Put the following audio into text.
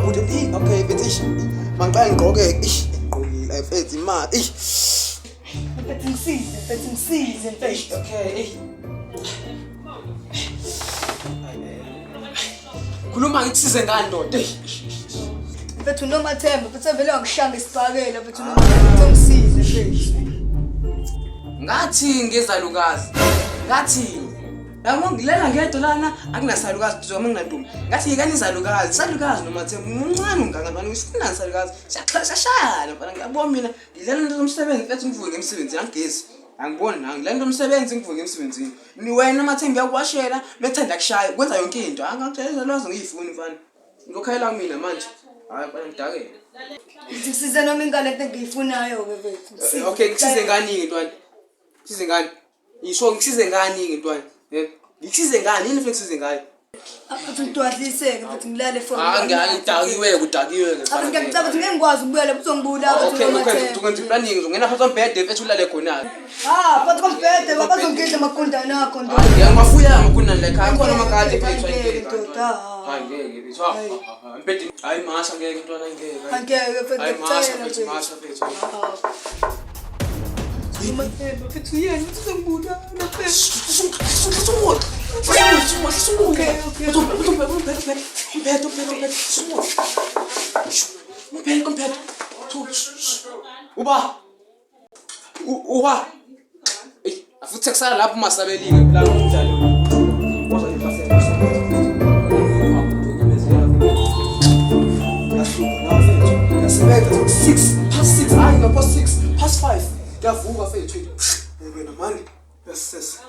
ukuthi okay bethi mangiqala ngigqoke ngigqokile mfethu imali mfethu ngisize mfethu okay khuluma ngithi size ngani ndoda mfethu noMathemba mfethu vele wangishanga isibhakela mfethu noMathemba ngisize mfethu ngathi ngezalukazi ngathi yabo ngilela ngedwa lana akunasalukazi kuzoma nginantombi ngathi yikani izalukazi salukazi noMathemba umncane ungangabani usifuna salukazi siyashayana mfana ngiyabona mina ngilela into zomsebenzi mfethu ngivuke ngemsebenzi yangigezi angiboni nanga ngilela into zomsebenzi ngivuke emsebenzini ni wena Mathemba yakwashela methanda kushaya kwenza yonke into angakutheleza lwazi ngiyifuni mfana ngizokhayela mina manje hayi mfana ngidakela ngisize noma ingane into engiyifunayo ke mfethu okay ngisize ngani intwana ngisize ngani isho ngisize ngani intwana ngisize ngani yini futhi ngisize ngani athi ngidwadliseke mfethu ngilale for ngidakiwe kudakiwe athi ngiyacabanga ukuthi ngengikwazi ukubuyela uzongibula okay ukwenza planning uzongena phansi kombhede mfethu ulale khona phansi kombhede babazongidla amakondana akho ndo ngiyawafuya amakondana la ekhaya khona amakade mfethu hayi ngeke mfethu mpedi hayi masha ngeke intwana angeke mfethu hayi masha mfethu Mathemba mfethu yena uzongibula mfethu Uba futhi kusala lapho masabelile la umdlalo yavuka fethu wena manje yasesa